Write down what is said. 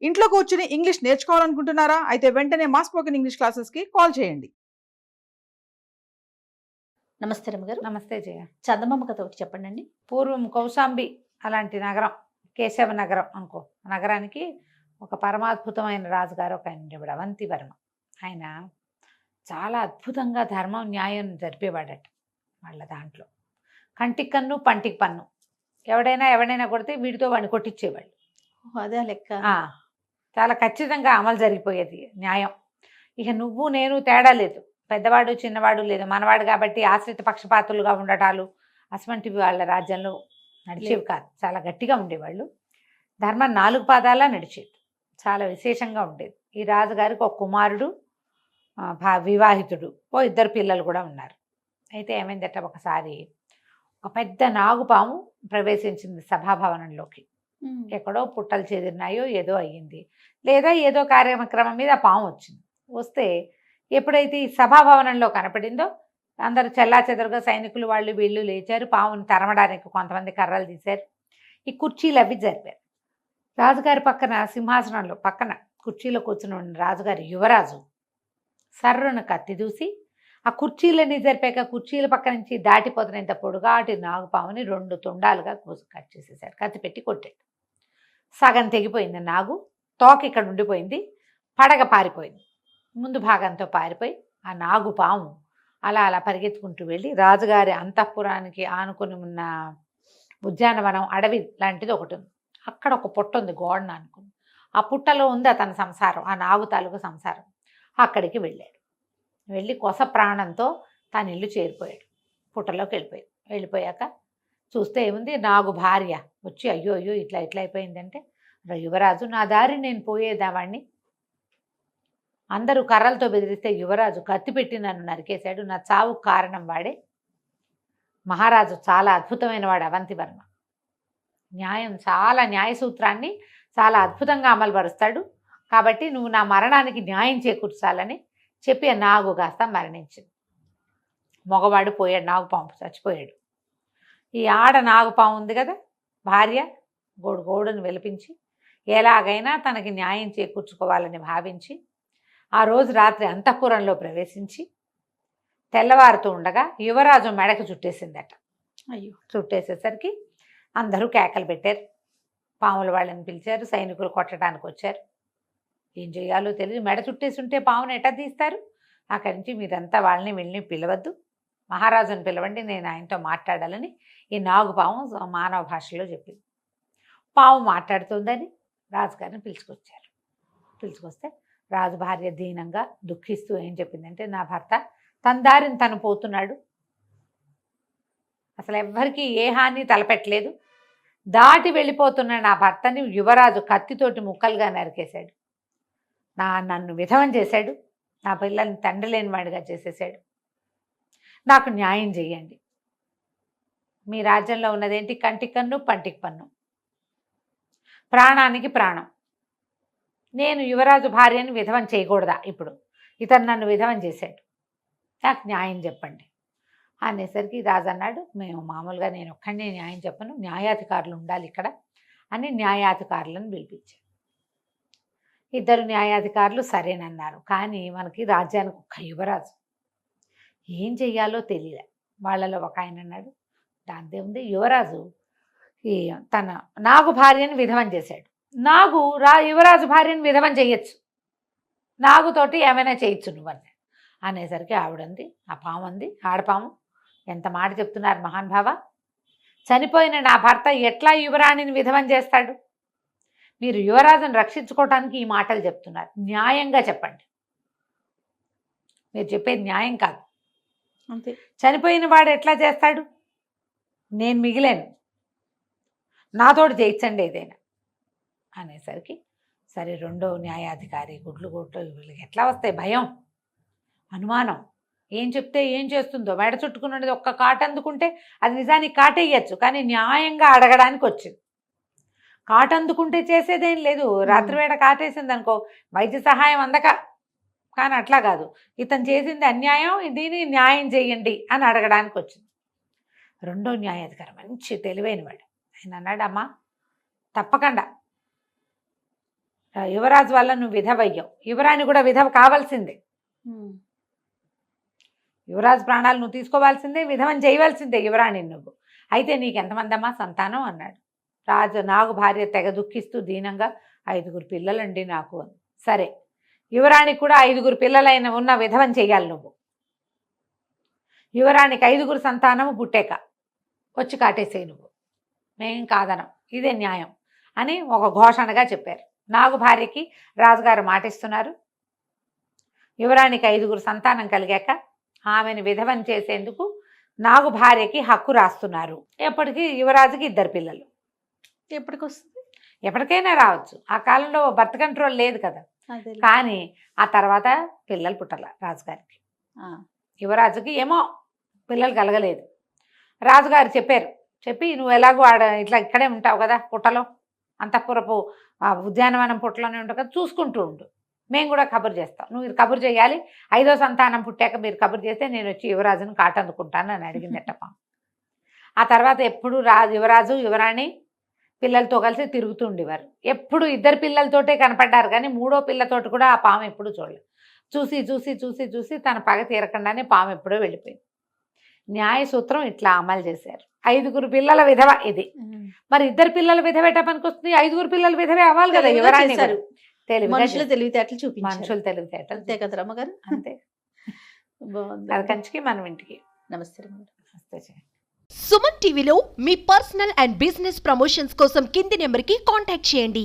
ఇంట్లో కూర్చుని ఇంగ్లీష్ నేర్చుకోవాలనుకుంటున్నారా? అయితే వెంటనే మా స్పోకెన్ ఇంగ్లీష్ క్లాసెస్‌కి కాల్ చేయండి. నమస్తే రమ్మగారు. నమస్తే జయ. చందమామ కథ ఒకటి చెప్పండి. పూర్వం కౌశాంబి అలాంటి నగరం, కేశవ నగరం అనుకో, నగరానికి ఒక పరమాద్భుతమైన రాజుగారు ఒక ఆయన ఉండేవాడు, అవంతివర్మ. ఆయన చాలా అద్భుతంగా ధర్మం న్యాయం జరిపేవాడట. వాళ్ళ దాంట్లో కంటికి కన్ను పంటికి పన్ను, ఎవడైనా కొడితే వీడితో వాడిని కొట్టించేవాళ్ళు. అదే లెక్క. చాలా ఖచ్చితంగా అమలు జరిగిపోయేది న్యాయం. ఇక నువ్వు నేను తేడా లేదు, పెద్దవాడు చిన్నవాడు లేదు, మనవాడు కాబట్టి ఆశ్రిత పక్షపాతులుగా ఉండటాలు అటువంటివి వాళ్ళ రాజ్యంలో నడిచేవి కాదు. చాలా గట్టిగా ఉండేవాళ్ళు. ధర్మం 4 పాదాలా నడిచేది, చాలా విశేషంగా ఉండేది. ఈ రాజుగారికి ఒక కుమారుడు, వివాహితుడు, 2 పిల్లలు కూడా ఉన్నారు. అయితే ఏమైందట, ఒకసారి ఒక పెద్ద నాగుపాము ప్రవేశించింది సభాభవనంలోకి. ఎక్కడో పుట్టలు చెదిరినాయో ఏదో అయ్యింది, లేదా ఏదో కార్యక్రమం మీద ఆ పాము వచ్చింది. వస్తే ఎప్పుడైతే ఈ సభాభవనంలో కనపడిందో అందరూ చెల్లాచెదరుగా సైనికులు వాళ్ళు వీళ్ళు లేచారు. పాముని తరమడానికి కొంతమంది కర్రలు తీశారు. ఈ కుర్చీలు అవి జరిపారు. రాజుగారి పక్కన సింహాసనంలో పక్కన కుర్చీలో కూర్చుని ఉన్న రాజుగారి యువరాజు సర్రును కత్తి దూసి ఆ కుర్చీలన్నీ జరిపాక కుర్చీల పక్క నుంచి దాటిపోతున్నంత పొడుగాటి నాగుపాముని 2 తుండాలుగా కట్ చేసేసాడు. కత్తి పెట్టి కొట్టాడు. సగం తెగిపోయింది నాగు, తోక ఇక్కడ ఉండిపోయింది, పడగ పారిపోయింది. ముందు భాగంతో పారిపోయి ఆ నాగుపాము అలా అలా పరిగెత్తుకుంటూ వెళ్ళి రాజుగారి అంతఃపురానికి ఆనుకుని ఉన్న ఉద్యానవనం అడవి లాంటిది ఒకటి ఉంది. అక్కడ ఒక పుట్ట ఉంది, గోడను అనుకుని. ఆ పుట్టలో ఉంది అతని సంసారం, ఆ నాగు తాలూకు సంసారం. అక్కడికి వెళ్ళాడు. వెళ్ళి కొస ప్రాణంతో తన ఇల్లు చేరిపోయాడు. పుట్టలోకి వెళ్ళిపోయాక చూస్తే ఏముంది, నాగు భార్య వచ్చి అయ్యో అయ్యో ఇట్లా అయిపోయిందంటే, యువరాజు నా దారి నేను పోయేదావాడిని, అందరూ కర్రలతో బెదిరిస్తే యువరాజు కత్తి పెట్టి నన్ను నరికేశాడు, నా చావుకు కారణం వాడే. మహారాజు చాలా అద్భుతమైన వాడు అవంతివర్మ, చాలా న్యాయ సూత్రాన్ని చాలా అద్భుతంగా అమలుపరుస్తాడు, కాబట్టి నువ్వు నా మరణానికి న్యాయం చేకూర్చాలని చెప్పి ఆ నాగు కాస్త మరణించింది. మగవాడు పోయాడు, నాగుపాము చచ్చిపోయాడు. ఈ ఆడ నాగుపాము ఉంది కదా భార్య, గోడును వెలిపించి ఎలాగైనా తనకి న్యాయం చేకూర్చుకోవాలని భావించి ఆ రోజు రాత్రి అంతఃపురంలో ప్రవేశించి తెల్లవారుతూ ఉండగా యువరాజు మెడకు చుట్టేసిందట. అయ్యో, చుట్టేసేసరికి అందరూ కేకలు పెట్టారు. పాముల వాళ్ళని పిలిచారు, సైనికులు కొట్టడానికి వచ్చారు. ఏం చేయాలో తెలియదు, మెడ చుట్టేసి ఉంటే పామును ఎట్లా తీస్తారు? అక్కడి నుంచి మీరంతా వాళ్ళని వెళ్ళి పిలవద్దు, మహారాజుని పిలవండి, నేను ఆయనతో మాట్లాడాలని ఈ నాగుపాము మానవ భాషలో చెప్పింది. పాము మాట్లాడుతుందని రాజుగారిని పిలుచుకొస్తే రాజు భార్య దీనంగా దుఃఖిస్తూ ఏం చెప్పిందంటే, నా భర్త తన దారిని తను పోతున్నాడు, అసలు ఎవ్వరికీ ఏ హాని తలపెట్టలేదు, దాటి వెళ్ళిపోతున్న నా భర్తని యువరాజు కత్తితోటి ముక్కలుగా నరికేశాడు, నన్ను విధవం చేశాడు, నా పిల్లల్ని తండ్రి లేని వాడిగా చేసేసాడు, నాకు న్యాయం చేయండి. మీ రాజ్యంలో ఉన్నదేంటి, కంటికి కన్ను పంటికి పన్ను, ప్రాణానికి ప్రాణం. నేను యువరాజు భార్యని విధవం చేయకూడదా? ఇప్పుడు ఇతను నన్ను విధవం చేశాడు, నాకు న్యాయం చెప్పండి అనేసరికి రాజు అన్నాడు, మేము మామూలుగా నేను ఒక్కడే న్యాయం చెప్పను, న్యాయాధికారులు ఉండాలి ఇక్కడ అని న్యాయాధికారులను పిలిపించారు. 2 న్యాయాధికారులు సరేనన్నారు. కానీ మనకి రాజ్యానికి ఒక్క యువరాజు, ఏం చెయ్యాలో తెలియలే. వాళ్ళలో ఒక ఆయన అన్నాడు, దాంతే ఉంది, యువరాజు తన నాగు భార్యని విధవం చేశాడు, యువరాజు భార్యని విధవం చేయొచ్చు, నాగుతోటి ఏమైనా చేయొచ్చు నువ్వని అనేసరికి ఆవిడంది, ఆ పాము అంది, ఆడపాము, ఎంత మాట చెప్తున్నారు మహానుభావ, చనిపోయిన నా భర్త ఎట్లా యువరాణిని విధవం చేస్తాడు? మీరు యువరాజును రక్షించుకోవటానికి ఈ మాటలు చెప్తున్నారు, న్యాయంగా చెప్పండి, మీరు చెప్పేది న్యాయం కాదు. అంతే, చనిపోయిన వాడు ఎట్లా చేస్తాడు? నేను మిగిలేను, నాతోటి చేయించండి ఏదైనా అనేసరికి సరే 2వ న్యాయాధికారి గుడ్లు వీళ్ళకి ఎట్లా వస్తాయి, భయం అనుమానం, ఏం చెప్తే ఏం చేస్తుందో, మెడ చుట్టుకున్నది ఒక్క కాటు అందుకుంటే అది నిజానికి కాటేయచ్చు, కానీ న్యాయంగా అడగడానికి వచ్చింది. కాటు అందుకుంటే చేసేదేం లేదు, రాత్రివేళ కాటేసింది అనుకో వైద్య సహాయం అందక, కానీ అట్లా కాదు, ఇతను చేసింది అన్యాయం, దీన్ని న్యాయం చేయండి అని అడగడానికి వచ్చింది. 2వ న్యాయాధికారి మంచి తెలివైన వాడు, ఆయన అన్నాడు, అమ్మా తప్పకుండా యువరాజు వల్ల నువ్వు విధవయ్యావు, యువరాణి కూడా విధవ కావాల్సిందే, యువరాజు ప్రాణాలు నువ్వు తీసుకోవాల్సిందే, విధవని చేయవలసిందే యువరాణి నువ్వు. అయితే నీకు ఎంతమంది అమ్మా సంతానం అన్నాడు. రాజు నాగు భార్య తెగ దుఃఖిస్తూ దీనంగా 5 పిల్లలండి నాకు అని. సరే, యువరాణికి కూడా 5 పిల్లలైన ఉన్న విధవని చెయ్యాలి నువ్వు. యువరాణికి 5 సంతానము పుట్టాక వచ్చి కాటేసేయి నువ్వు, మేం కాదనం, ఇదే న్యాయం అని ఒక ఘోషణగా చెప్పారు. నాగు భార్యకి రాజుగారు మాటిస్తున్నారు. యువరాణికి 5 సంతానం కలిగాక ఆమెను విధవని చేసేందుకు నాగు భార్యకి హక్కు రాస్తున్నారు. ఎప్పటికీ యువరాజుకి 2 పిల్లలు. ఎప్పటికి వస్తుంది? ఎప్పటికైనా రావచ్చు. ఆ కాలంలో బర్త్ కంట్రోల్ లేదు కదా. కానీ ఆ తర్వాత పిల్లలు పుట్టాల రాజుగారికి. యువరాజుకి ఏమో పిల్లలు కలగలేదు. రాజుగారు చెప్పి నువ్వు ఎలాగో ఇట్లా ఇక్కడే ఉంటావు కదా, పుట్టలో అంతఃపురపు ఉద్యానవనం పుట్టలోనే ఉంటావు కదా, చూసుకుంటూ ఉండు, మేము కూడా కబురు చేస్తాం, నువ్వు కబురు చేయాలి. 5వ సంతానం పుట్టాక మీరు కబురు చేస్తే నేను వచ్చి యువరాజును కాటందుకుంటాను అని అడిగింది ఎట్టపా. ఆ తర్వాత ఎప్పుడు యువరాజు యువరాణి పిల్లలతో కలిసి తిరుగుతూ ఉండేవారు. ఎప్పుడు 2 పిల్లలతోటే కనపడ్డారు, కానీ 3వ పిల్లతోటి కూడా ఆ పాము ఎప్పుడు చూడలేదు. చూసి తన పగ తీరకుండానే పాము ఎప్పుడో వెళ్ళిపోయింది. న్యాయ సూత్రం ఇట్లా అమలు చేశారు. 5 పిల్లల విధవ ఇది. మరి 2 పిల్లల విధవ ఎట్ట పనికి వస్తుంది? 5 పిల్లల విధవే అవ్వాలి కదా యువరాణి. మనుషుల తెలివితేటలు చూపించారు. మనుషులు తెలివితేటలు అంతే కదా రమ్మగారు. అంతే. బాగుంది. అది కంచికి మనం ఇంటికి. నమస్తే రమ్మగారు. నమస్తే. సుమన్ టీవీలో మీ పర్సనల్ అండ్ బిజినెస్ ప్రమోషన్స్ కోసం కింది నెంబర్కి కాంటాక్ట్ చేయండి.